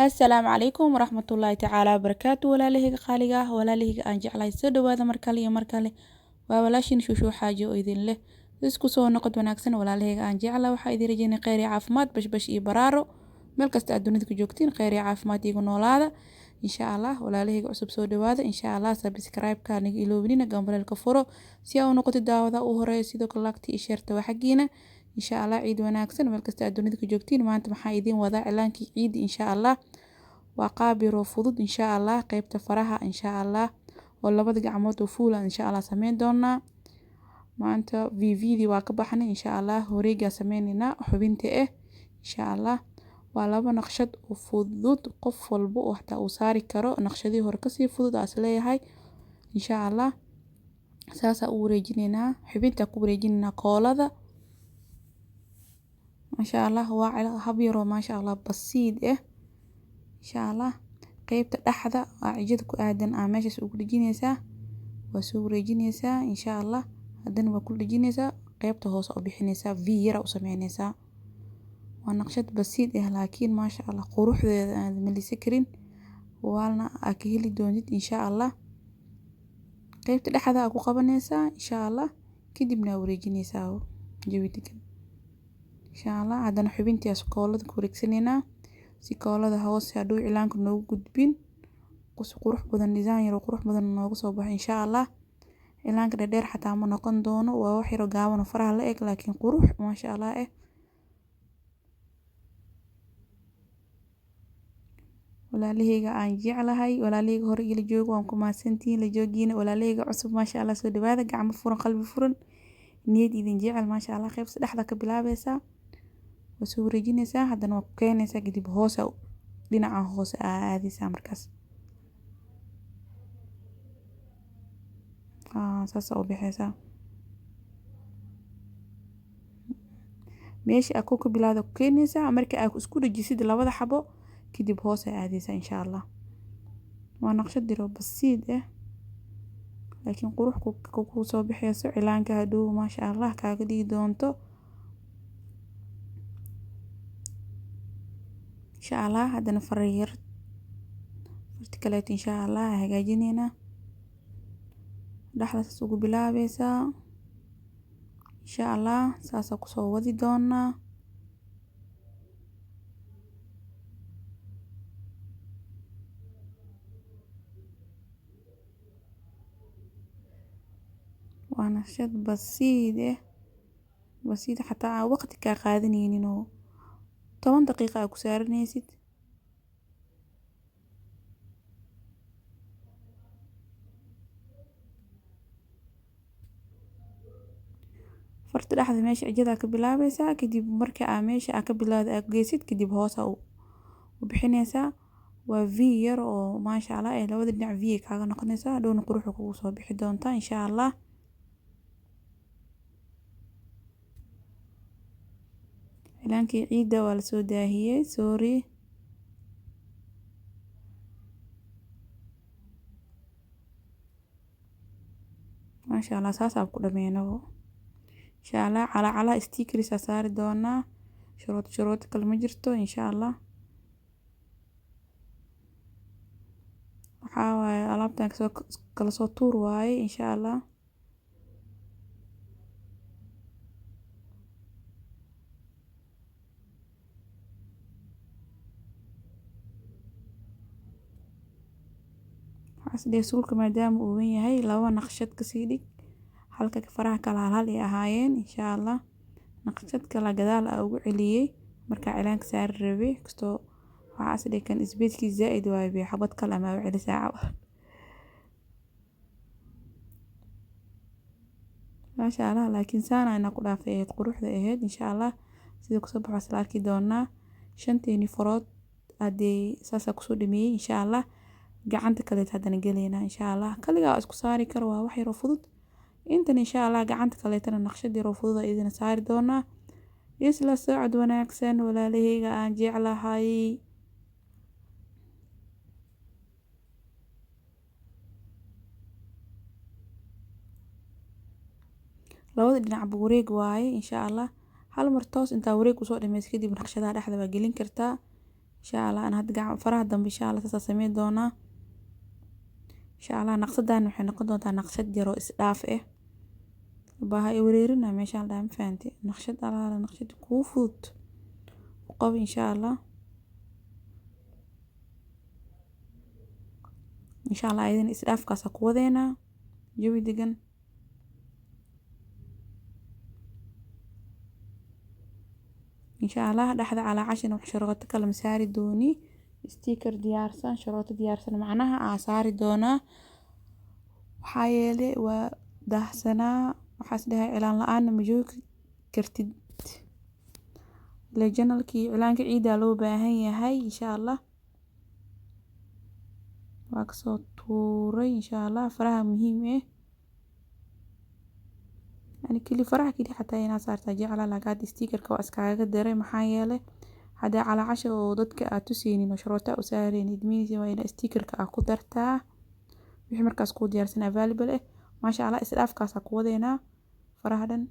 Assalaamu calaykum waraxmatullaahi tacaala wabarakaatu walaalahayga qaaliga ah walaalahayga aan jeclahay soo dhawaada markale iyo markale waa walaashin shuushu xaaji oo idin leh isku soo noqod wanaagsan walaalahayga aan jeclahay waxaa idin rajaynay kheyr iyo caafimaad bashbash iyo baraaro meel kasta aad dunida ku joogtiin kheyr iyo caafimaad igu noolaada insha allah walaalahayga cusub soo dhawaada insha allah subscribe-ka naga iloobinina gambalelka furo si aa u noqotid daawada u horeeya sidoo kale lagta iyo sheerta waa xaggiina insha allah ciid wanaagsan meel kasta aad dunida ku joogtiin maanta maxaa idin wadaa cilaankii ciidi insha allah waa qaab yar oo fudud insha allah qaybta faraha insha allah oo labada gacmood oo fuula insha allah sameyn doonaa maanta vvdi waa ka baxnay insha allah wareegaa sameynaynaa xubinta insha allah waa laba naqshad oo fudud qof walba oo xataa uu saari karo naqshadii hore kasii fudud aas leeyahay insha allah saasaa u wareejinaynaa xubinta ku wareejinaynaa koolada masha allah waa hab yaroo maasha allah basiid insha allah qaybta dhaxda waa cijada ku aadan aa meeshaas ugu dhejinaysaa waa soo wareejinaysaa insha allah haddana waa ku dhejinaysaa qaybta hoose oo bixinaysaa v yara u sameynaysaa waa naqshad basiid laakiin maasha allah quruxdeeda aan malisa karin waalna aa ka heli doontid insha allah qaybta dhexda aa ku qabanaysaa insha allah kadibna aa wareejinaysaa jawi degan insha allah haddana xubintaas koolada ku wareegsanaynaa si koolada hoose hadhow cilaanka noogu gudbin qurux badan design yar oo qurux badan nooga soo baxo insha allah cilaanka dheer xataa ma noqon doono waa wax yar oo gaaban oo faraha la eg laakiin qurux maasha allah walaalahayga aan jeclahay walaalahayga hore ila joogo waan ku mahadsantihiin la joogiina walaalahayga cusub maasha allah soo dhawaada gacmo furan qalbi furan niyad idin jecel maasha allah qaybta dhexda ka bilaabaysaa waa soo wareejinaysaa haddana waa ku keenaysaa kadib hoose dhinaca hoose aa aadaysaa markaas saas u bixaysaa meesha aa ku bilaawda ku keenaysaa marka aa isku dhajisid labada xabo kadib hoose aadaysaa insha allah waa naqshad yar oo basiid laakiin qurux ku soo bixayso cilaanka hadhow maasha allah kaaga dhigi doonto insha allah haddana farta kaleeto insha allah hagaajinaynaa dhexdaas ugu bilaabaysaa insha allah saasaa kusoo wadi doonaa waa naqshad basiid basiid xataa waqti kaa qaadanaynin oo 10 daqiiqo aa ku saaranaysid farta dhexda meesha cijada ka bilaabaysaa kadib marka aa meesha aa ka bilaawda aa geysid kadib hoose u bixinaysaa waa v yar oo maasha allah labada dhinac v kaaga noqonaysaa hadhowna quruxda kugu soo bixi doontaa insha allah cilaankii ciidda waa lasoo daahiyey sorry maasha allah saasaa ku dhameynabo insha allah calacala stickers aa saari doonaa shuruud kale ma jirto insha allah waxaa waaye alaabtan kala soo tuur waaye insha allah asdee suulka maadaama uu weyn yahay laba naqshad kasii dhig halka faraha kala hal ay ahaayeen insha allah naqshad kala gadaal aa ugu celiyey markaa cilaanka saari rabay kastoo waxaa asdee kan isbeedkii zaaid waaye xabad kale ama u celi saaca maasha allah laakiin saana ina ku dhaafay ahayd quruxda ahayd insha allah sida kusoo baxo isla arki doonaa shanteeni farood hadee saasaa kusoo dhameeyey insha allah gacanta kaleet haddana gelaynaa insha allah kaligaa isku saari karo waa wax yaroo fudud intan insha allah gacanta kaleetana naqshad yaroo fudud idina saari doonaa isla socod wanaagsan walaalahayga aan jeclahay labada dhinacba wareeg waaye insha allah hal mar toos intaa wareeg usoo dhameys kadib naqshadaha dhexda waa gelin kartaa insha allah aan hadda faraha dambe insha allah saas sameyn doonaa insha allah. Naqshadan waxay noqon doontaa naqshad yar oo isdhaaf ah baaha i wareerina meeshaan dhaan fahanti naqshad alaala naqshad kuu fudud u qabo insha allah. insha allah ayadana isdhaafkaas ku wadeena jawi degan. insha allah dhaxda calaacashana wax sharooto kala masaari dooni sticker diyaarsan sharooto diyaarsan macnaha aan saari doonaa waxaa yeelay waa daahsanaa waxaas dhahay cilaan la-aanna ma joogi kartid le janalkii cilaanka ciidaa loo baahan yahay insha allah. waa kasoo tuuray insha allah faraha muhiim ah ani keli faraha keli xataa inaa saartaa jecla lagaad stickerka waa iskaaga daray maxaa yeelay haddii calaacasha oo dadka aad tuseynin oo sharoota u saareen idmiinaysa waa ina stickerka aad ku dartaa wixii markaas kuu diyaarsan available ah maasha allah isdhaafkaas ku wadeena faraha dhan.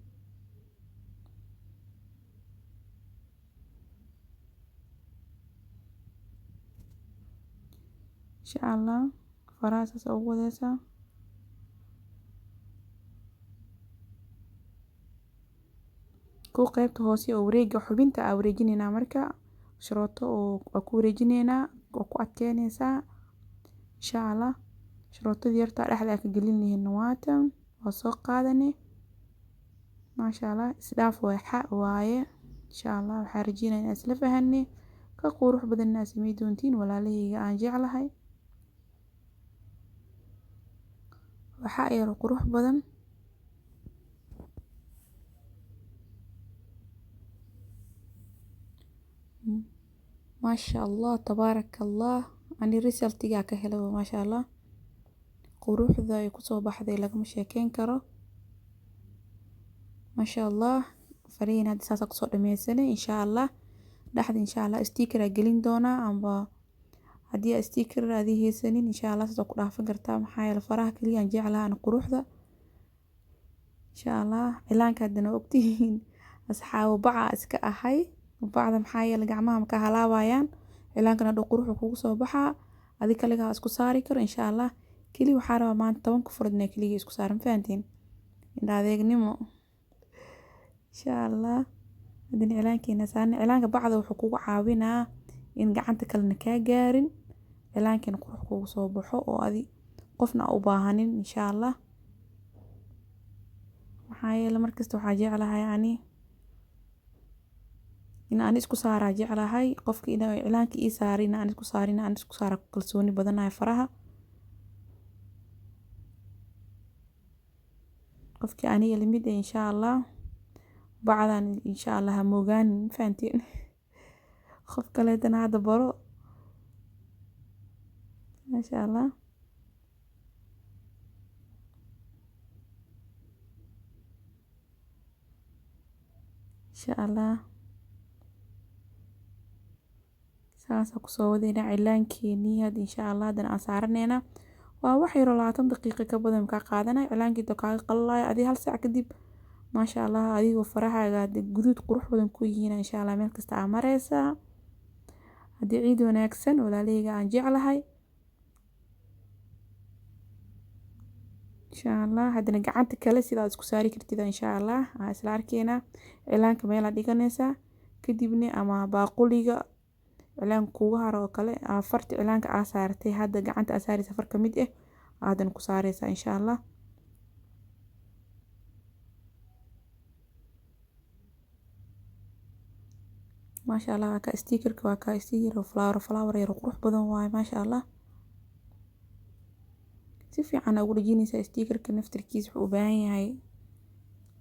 insha allah faraha saas ugu wadeysaa ku qaybta hoose oo wareega xubinta aa wareejinayna marka sharooto oo ku wareejinayna oo ku adkeynaysaa insha allah. sharootadii yarta dhexda ka gelin lahayn waatan waa soo qaadanay maasha allah isdhaaf waaye insha allah waxaa rajeynayaa inaan isla fahanay ka qurux badan inaad sameey doontiin walaalahayga aan jeclahay waxaa yar qurux badan maasha allah tabaaraka allah ani resultiga ka helay maasha allah quruxda ay kusoo baxday lagama sheekeyn karo maasha allah. fariin hadda saas kusoo dhameysanay insha allah dhaxda insha allah sticker gelin doonaa amba haddii sticker aad haysanin insha allah saas ku dhaafan kartaa maxaa yeelay faraha kaliya aan jeclahay quruxda insha allah. cilaanka hadana ogtihiin asxaabo baca iska ahay bacda maxaa yeelay gacmaha ma ka halaabayaan cilaankana dhow quruxda kugu soo baxaa adi kaligaa isku saari karo insha allah. keli waxaa rabaa maanta 10 kufurad inaa keliga isku saaran fahantiin indha adeegnimo insha allah. hadana cilaankeena saarna cilaanka bacda wuxuu kugu caawinaa in gacanta kalena kaa gaarin cilaankana qurux kugu soo baxo oo adi qofna u baahanin insha allah. maxaa yeelay markasta waxaa jeclahay ani in aan isku saaraa jeclahay qofka inaa cilaanka ii saarin aan isku saarin aan isku saara kalsooni badanahay faraha qofkii aniga lamid ah insha allah. bacdan insha allah ha moogaan fahantiin qof kaleetana hadda baro maasha allah. insha allah saas kusoo wadayna cilaankeenii had insha allah hadana aan saaranayna waa wax yar 20 daqiiqo ka badan ka qaadanay cilaankii kaaga qalalaay adi hal saac kadib maasha allah adigoo farahaaga guduud qurux badan ku yihiin insha allah meel kasta aa mareysaa haddii ciid wanaagsan walaalahayga aan jeclahay insha allah. hadana gacanta kale sidaad isku saari kartid insha allah aan isla arkeena cilaanka meel aad dhiganaysaa kadibna ama baaquliga cilaanka kugu haro oo kale farta cilaanka aa saartay hadda gacanta aa saaraysa far ka mid ah aadan ku saaraysaa insha allah. maasha allah waa ka stickerka waa ka sticker flower yar qurux badan waaye maasha allah si fiican ugu dhajinaysaa stickerka naftirkiisa wuxuu u baahan yahay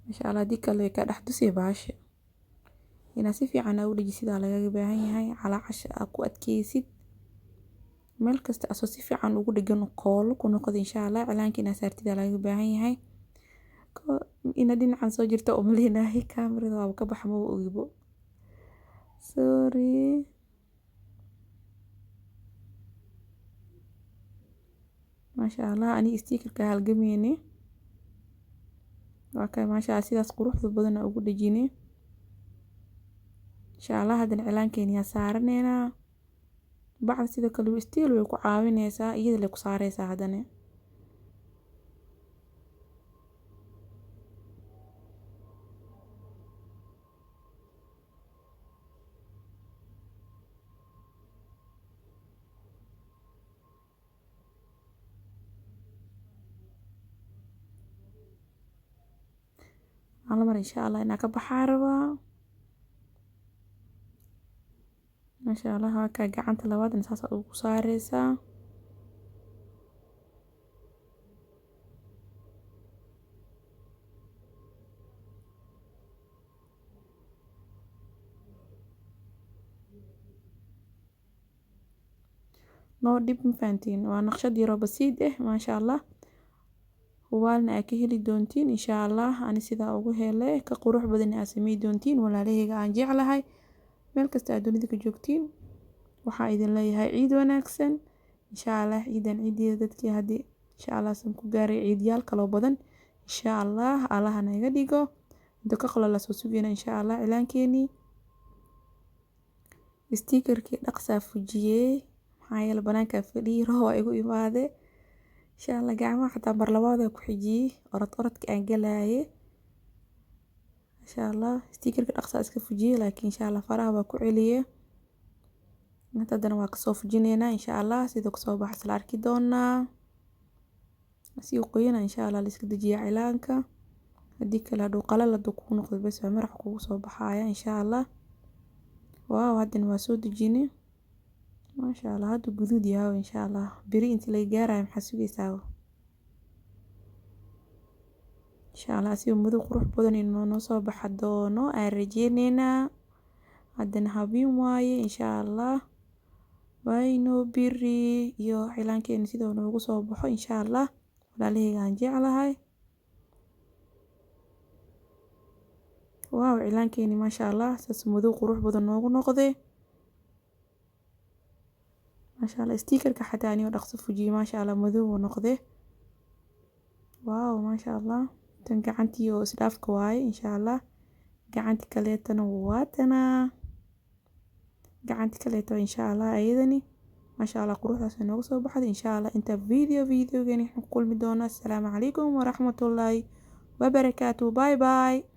maasha allah hadii kale ka dhex dusay baasha inaa si fiican ugu dhajisidaa lagaga baahan yahay calaacasha aad ku adkeysid meel kasta asoo si fiican ugu dhagan qoolo ku noqdo insha allah. cilaanka inaa saartida lagaga baahan yahay ina dhinacan soo jirta oo maleenahay kaamirada waaba ka baxa ma ogibo sorry maasha allah ani stickerka halgameyne waa kay maasha allah sidaas quruxda badan ugu dhajinay insha allah. hadana cilaankeena yaa saaranayna bacda sidoo kale stiil way ku caawinaysaa iyada lay ku saaraysaa haddana. hal mar insha Allah inaa ka baxaa rabaa. masha Allah waa kaa gacanta labaadna saas ugu saaraysaa. noo dhib ma fahantiin, waa naqshad yaro basiid maasha Allah. hubaalna aa ka heli doontiin insha Allah. ani sidaa ugu helay ka qurux badan aa sameey doontiin walaalahayga aan jeclahay meel kasta aad dunida ka joogtiin. waxaa idin leeyahay ciid wanaagsan insha Allah. ciidan ciideeda dadkii haddii insha Allah san ku gaaray ciidyaal kaloo badan insha Allah. allaha naga dhigo inta ka qolo la soo sugayna insha Allah. cilaankeenii stiikarkii dhaqsaa fujiyey maxaa yeelay banaanka fadhiyay roob waa igu imaade insha Allah. gacmaha xataa mar labaad ku xijiyey orodka aan galaaye insha Allah. stiikarka dhaqsaa iska fujiyey laakiin insha Allah faraha waa ku celiyay. haddana waa kasoo fujinaynaa insha Allah. sidoo kasoo baxay isla arki doonaa. si uu qoyana insha Allah la iska dejiyaa cilaanka. haddii kale haduu qalal haduu kugu noqdo bes waa marax kugu soo baxaya insha Allah. waaw haddana waa soo dejinay maasha Allah. hadda guduud yahay insha Allah. beri intii laga gaarayo maxaa sugaysaa insha Allah. si madow qurux badan inuu noo soo baxa doono aan rajeyneynaa. haddana habeen waaye insha Allah. wayno biri iyo cilaankeena sidoo noogu soo baxo insha Allah. walaalahayga aan jeclahay. waaw cilaankeeni maasha Allah saas madow qurux badan noogu noqday maasha Allah. stiikarka xataa anigoo dhaqso fujiyey maasha Allah madow uu noqday. waaw maasha Allah. tan gacantii oo isdhaafka waaye insha Allah. gacanti kaleetana waatana. gacanti kaleeto insha Allah ayadani maasha Allah quruxdaas noogu soo baxday insha Allah. inta videogeeni ku kulmi doona. assalaamu calaykum waraxmatullaahi wabarakaatuh. bye bye.